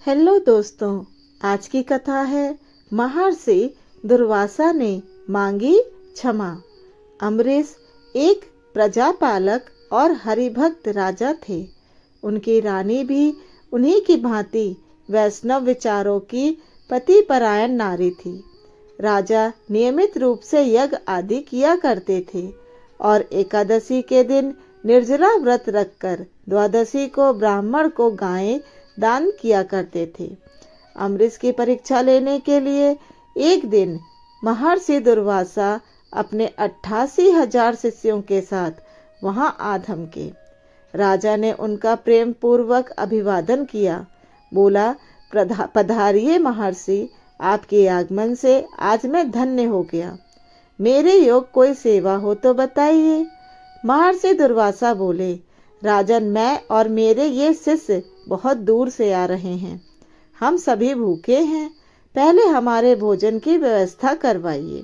Hello दोस्तों, आज की कथा है महर्षि दुर्वासा ने मांगी क्षमा। अम्बरीश एक प्रजापालक और हरिभक्त राजा थे। उनकी रानी भी उन्हीं की भांति वैष्णव विचारों की पतिपरायण नारी थी। राजा नियमित रूप से यज्ञ आदि किया करते थे और एकादशी के दिन निर्जला व्रत रखकर द्वादशी को ब्राह्मण को गायें दान किया करते थे। अम्बरीश की परीक्षा लेने के लिए एक दिन महर्षि दुर्वासा अपने 88,000 शिष्यों के साथ वहां आ धमके। राजा ने उनका प्रेम पूर्वक अभिवादन किया। बोला, पधारिए महर्षि, आपके आगमन से आज मैं धन्य हो गया। मेरे योग कोई सेवा हो तो बताइए। महर्षि दुर्वासा बोले, राजन, मैं और मेरे ये शिष्य बहुत दूर से आ रहे हैं। हम सभी भूखे हैं। पहले हमारे भोजन की व्यवस्था करवाइए।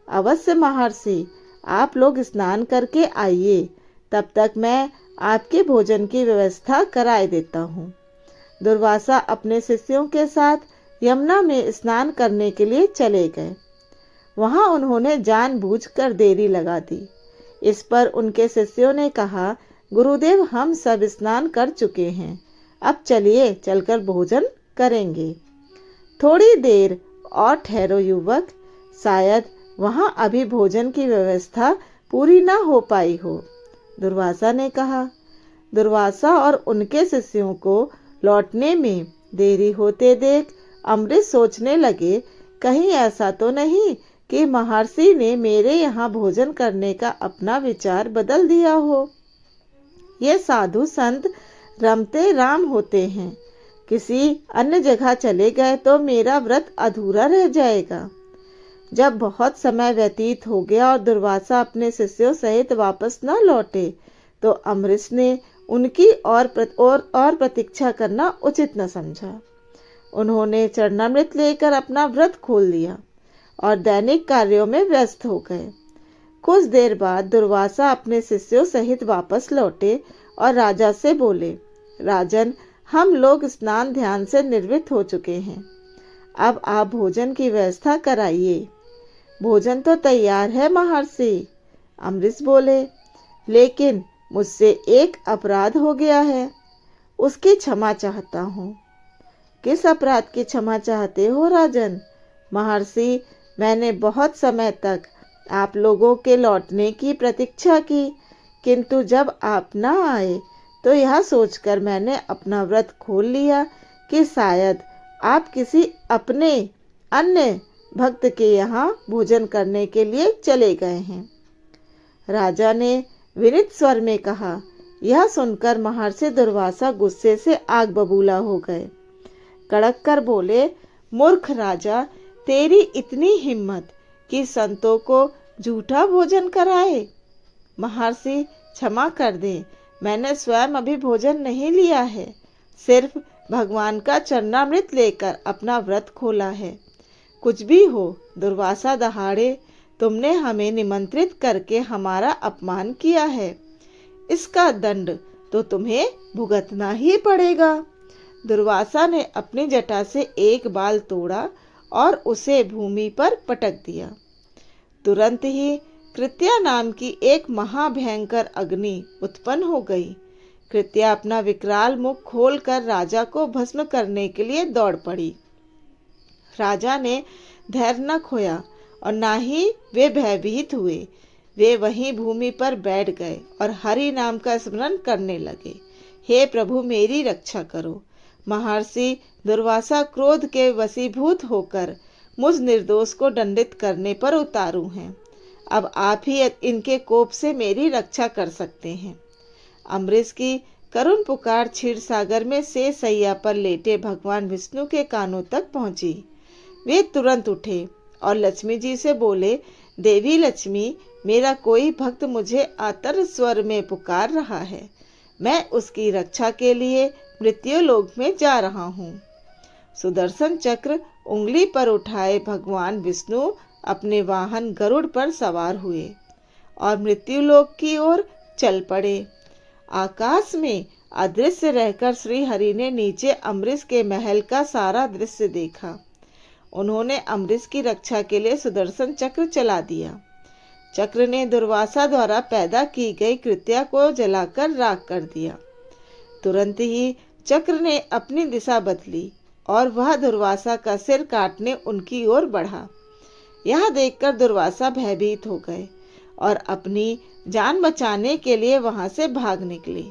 अवश्य महर्षि, आप लोग स्नान करके आइए, तब तक मैं आपके भोजन की व्यवस्था कराए देता हूँ। दुर्वासा अपने शिष्यों के साथ यमुना में स्नान करने के लिए चले गए। वहां उन्होंने जानबूझकर देरी लगा दी। इस पर उनके शिष्यों ने कहा, गुरुदेव, हम सब स्नान कर चुके हैं, अब चलिए चलकर भोजन करेंगे। थोड़ी देर और ठहरो युवक, शायद वहां अभी भोजन की व्यवस्था पूरी ना हो पाई हो, दुर्वासा ने कहा। दुर्वासा और उनके शिष्यों को लौटने में देरी होते देख अम्बरीश सोचने लगे, कहीं ऐसा तो नहीं कि महर्षि ने मेरे यहाँ भोजन करने का अपना विचार बदल दिया हो। ये साधु संत रमते राम होते हैं। किसी अन्य जगह चले गए तो मेरा व्रत अधूरा रह जाएगा। जब बहुत समय व्यतीत हो गया और दुर्वासा अपने शिष्यों सहित वापस न लौटे तो अम्बरीश ने उनकी और प्रतीक्षा करना उचित न समझा। उन्होंने चरणामृत लेकर अपना व्रत खोल दिया और दैनिक कार्यों में व्यस्त हो गए। कुछ देर बाद दुर्वासा अपने शिष्यों सहित वापस लौटे और राजा से बोले, राजन, हम लोग स्नान ध्यान से निवृत्त हो चुके हैं। अब आप भोजन की व्यवस्था कराइए। भोजन तो तैयार है महर्षि, अम्बरीश बोले, लेकिन मुझसे एक अपराध हो गया है, उसकी क्षमा चाहता हूँ। किस अपराध की क्षमा चाहते हो राजन? महर्षि, मैंने बहुत समय तक आप लोगों के लौटने की प्रतीक्षा की, किंतु जब आप न आए तो यह सोचकर मैंने अपना व्रत खोल लिया कि शायद आप किसी अपने अन्य भक्त के यहाँ भोजन करने के लिए चले गए हैं। राजा ने विनीत स्वर में कहा। यह सुनकर महर्षि दुर्वासा गुस्से से आग बबूला हो गए। कड़क कर बोले, मूर्ख राजा, तेरी इतनी हिम्मत कि संतों को झूठा भोजन कराए। महर्षि, क्षमा कर दे, मैंने स्वयं अभी भोजन नहीं लिया है, सिर्फ भगवान का चरणामृत लेकर अपना व्रत खोला है। कुछ भी हो, दुर्वासा दहाड़े, तुमने हमें निमंत्रित करके हमारा अपमान किया है, इसका दंड तो तुम्हें भुगतना ही पड़ेगा। दुर्वासा ने अपनी जटा से एक बाल तोड़ा और उसे भूमि पर पटक दिया। तुरंत ही कृत्या नाम की एक महाभयंकर अग्नि उत्पन्न हो गई। कृत्या अपना विकराल मुख खोलकर राजा को भस्म करने के लिए दौड़ पड़ी। राजा ने धैर्य न खोया और ना ही वे भयभीत हुए। वे वहीं भूमि पर बैठ गए और हरि नाम का स्मरण करने लगे। हे प्रभु, मेरी रक्षा करो। महर्षि दुर्वासा क्रोध के वशीभूत होकर मुझ निर्दोष को दंडित करने पर उतारू हैं। अब आप ही इनके कोप से मेरी रक्षा कर सकते हैं। अम्बरीश की करुण पुकार क्षीर सागर में से सैया पर लेटे भगवान विष्णु के कानों तक पहुंची। वे तुरंत उठे और लक्ष्मी जी से बोले, देवी लक्ष्मी, मेरा कोई भक्त मुझे आतर स्वर में पुकार रहा है। मैं उसकी रक्षा के लिए मृत्युलोक में जा रहा हूँ। सुदर्शन चक्र उंगली पर उठाए भगवान विष्णु अपने वाहन गरुड़ पर सवार हुए और मृत्युलोक की ओर चल पड़े। आकाश में अदृश्य रहकर श्री हरि ने नीचे अम्बरीश के महल का सारा दृश्य देखा। उन्होंने अम्बरीश की रक्षा के लिए सुदर्शन चक्र चला दिया। चक्र ने दुर्वासा द्वारा पैदा की गई कृत्या को जलाकर राख कर दिया। तुरंत ही चक्र ने अपनी दिशा बदली और वह दुर्वासा का सिर काटने उनकी ओर बढ़ा। यह देखकर दुर्वासा भयभीत हो गए और अपनी जान बचाने के लिए वहां से भाग निकले,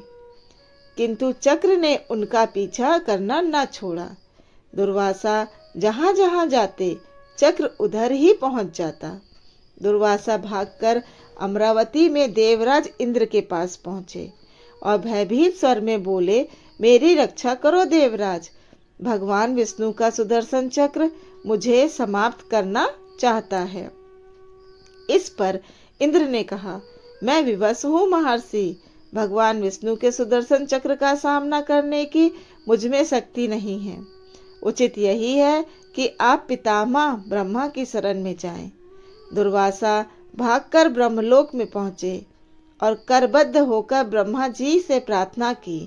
किंतु चक्र ने उनका पीछा करना न छोड़ा। दुर्वासा जहां जहां जाते चक्र उधर ही पहुंच जाता। दुर्वासा भागकर अमरावती में देवराज इंद्र के पास पहुंचे और भयभीत स्वर में बोले, मेरी रक्षा करो देवराज, भगवान विष्णु का सुदर्शन चक्र मुझे समाप्त करना चाहता है। इस पर इंद्र ने कहा, मैं विवश हूँ महर्षि, भगवान विष्णु के सुदर्शन चक्र का सामना करने की मुझ में शक्ति नहीं है। उचित यही है कि आप पितामह ब्रह्मा की शरण में जाएं। दुर्वासा भागकर ब्रह्मलोक में पहुंचे और करबद्ध होकर ब्रह्मा जी से प्रार्थना की,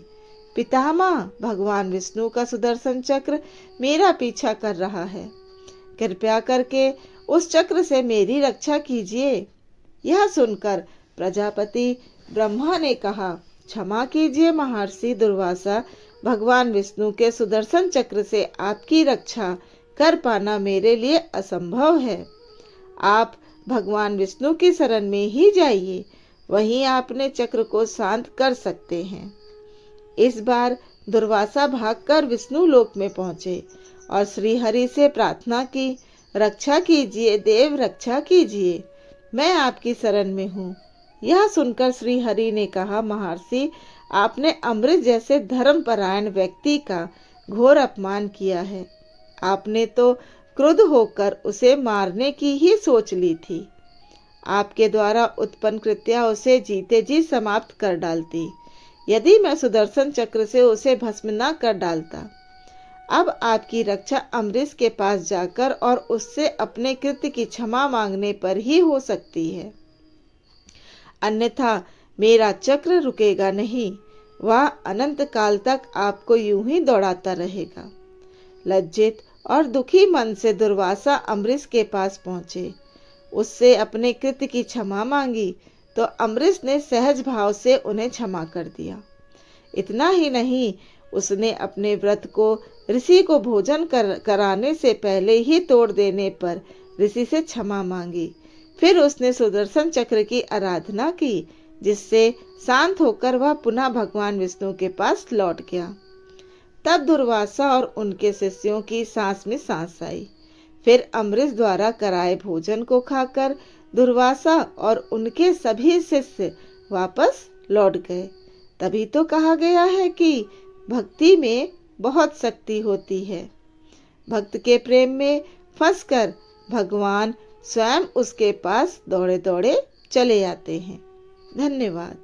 पितामह, भगवान विष्णु का सुदर्शन चक्र मेरा पीछा कर रहा है, कृपया करके उस चक्र से मेरी रक्षा कीजिए। यह सुनकर प्रजापति ब्रह्मा ने कहा, क्षमा कीजिए महर्षि दुर्वासा, भगवान विष्णु के सुदर्शन चक्र से आपकी रक्षा कर पाना मेरे लिए असंभव है। आप भगवान विष्णु की शरण में ही जाइए, वहीं आपने चक्र को शांत कर सकते हैं। इस बार दुर्वासा भागकर विष्णु लोक में पहुंचे और श्री हरि से प्रार्थना की, रक्षा कीजिए देव, रक्षा कीजिए, मैं आपकी शरण में हूँ। यह सुनकर श्री हरि ने कहा, महर्षि, आपने अमृत जैसे धर्मपरायण व्यक्ति का घोर अपमान किया है। आपने तो क्रुद्ध होकर उसे मारने की ही सोच ली थी। आपके द्वारा उत्पन्न कृत्या उसे जीते जी समाप्त कर डालती, यदि मैं सुदर्शन चक्र से उसे भस्म न कर डालता। अब आपकी रक्षा अम्बरीश के पास जाकर और उससे अपने कृत्य की क्षमा मांगने पर ही हो सकती है, अन्यथा मेरा चक्र रुकेगा नहीं, वह अनंत काल तक आपको यूं ही दौड़ाता रहेगा। लज्जित और दुखी मन से दुर्वासा अम्बरीश के पास पहुंचे, उससे अपने कृत्य की क्षमा मांगी तो अम्बरीश ने सहज भाव से उन्हें क्षमा कर दिया। इतना ही नहीं, उसने अपने व्रत को ऋषि को भोजन कराने से पहले ही तोड़ देने पर ऋषि से क्षमा मांगी। फिर उसने सुदर्शन चक्र की आराधना की, जिससे शांत होकर वह पुनः भगवान विष्णु के पास लौट गया। तब दुर्वासा और उनके शिष्यों की सांस में सांस आई। फिर अम्बरीश द्वारा कराए भोजन को खाकर दुर्वासा और उनके सभी शिष्य वापस लौट गए। तभी तो कहा गया है कि भक्ति में बहुत शक्ति होती है। भक्त के प्रेम में फंसकर भगवान स्वयं उसके पास दौड़े दौड़े चले आते हैं। धन्यवाद।